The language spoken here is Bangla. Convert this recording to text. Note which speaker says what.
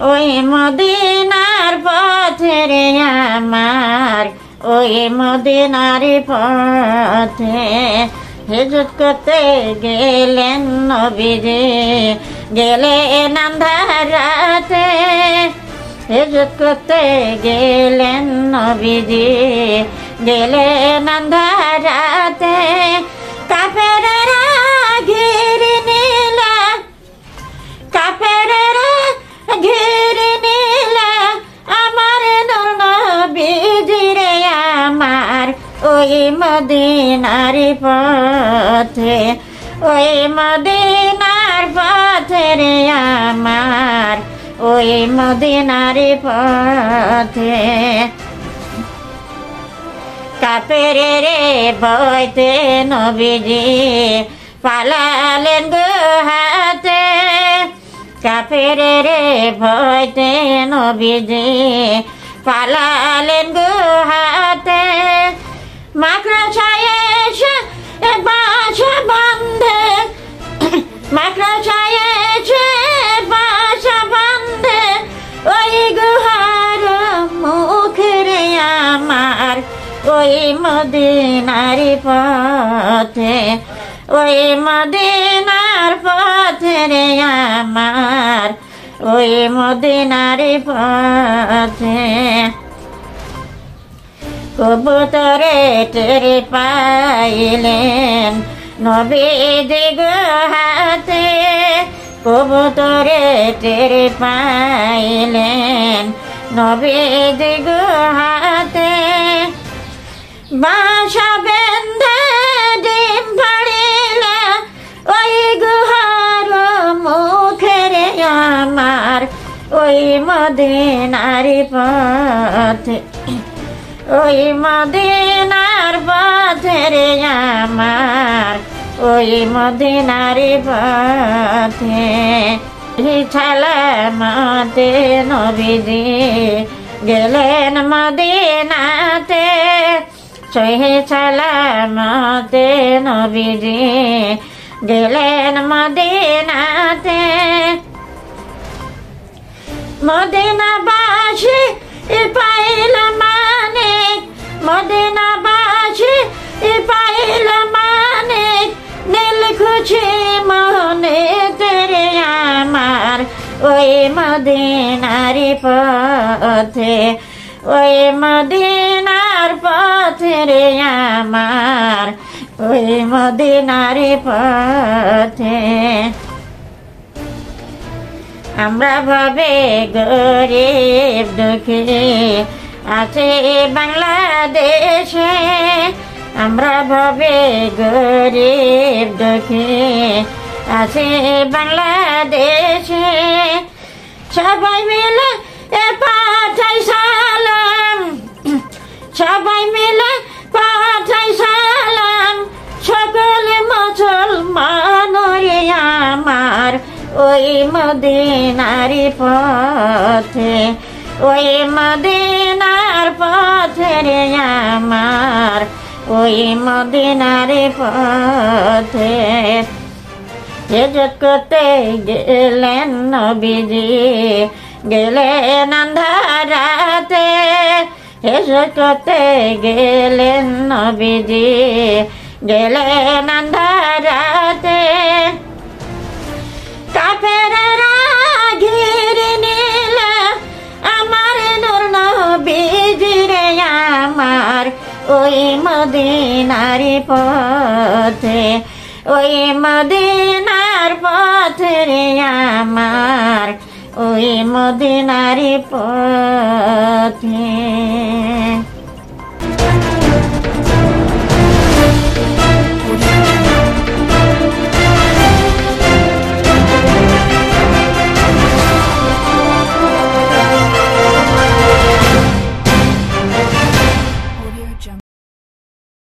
Speaker 1: ওই মদিনার পথে রে আমার, ওই মদিনার পথে হিজরত করতে গেলেন নবীজি, গেলেন আন্ধার রাতে। হিজরত করতে গেলেন নবীজি, গেলেন আন্ধার রাতে। কাফেরেরা ঘিরে নিল, কাফেরেরা ঘিরে নিল আমার নূর নবীজি রে আমার, ওই মদিনার পথে, ওই মদিনার পথে রে আমার, ওই মদিনার পথে। কাফেরে ভয়তে নবীজি পালালেন গুহাতে। কাফেরে ভয়তে নবীজি পালালেন গুহাতে। মাকড়সায় এসে বাসা বাঁধে, মাকড়সায় এসে বাসা বাঁধে ওই গুহার মুখে রে আমার, ওই মদিনার পথে, ওই মদিনার পথে রে আমার, ওই মদিনার পথে। কবুতরে টের পাইলেন নবীজি গুহাতে। কবুতরে টের পাইলেন নবীজি গুহাতে। বাসা বেঁধে ডিম পাড়িল ওই গুহার মুখে রে আমার, ওই মদিনার পথে, ওই মদিনার পথে রে আমার, ওই মদিনার পথে। সালামতে নবীজি গেলেন মদিনাতে। সহি সালামতে নবীজি গেলেন মদিনাতে। মদিনাবাসী পাইল মানিক, মদিনাবাসী পাইল মানিক, নীল খুশি মনে তেরে আমার, ওই মদিনার পথে, ওই মদিনার পথে রে আমার, ওই মদিনার পথে। আমরা ভাবে গরিব দুঃখী আছে বাংলাদেশে। আমরা ভাবে গরিব দুঃখী আছে বাংলাদেশে। সবাই মিলে পাঠাই সালাম, সবাই মিলে পাঠাই সালাম সকল মুসলমান রে আমার, ওই মদিনার পথে, ওই মদিনার পথে রে আমার, ওই মদিনার পথে। হিজরত করতে গেলেন নবীজি, গেলেন আন্ধার রাতে। হিজরত করতে গেলেন নবীজি, গেলেন আন্ধার রাতে। কাফেরেরা ঘিরে নিল আমার নূর নবীজি রে আমার, ওই মদিনার পথে, ওই মদিনার পথে রে আমার, ওই মদিনার পথে।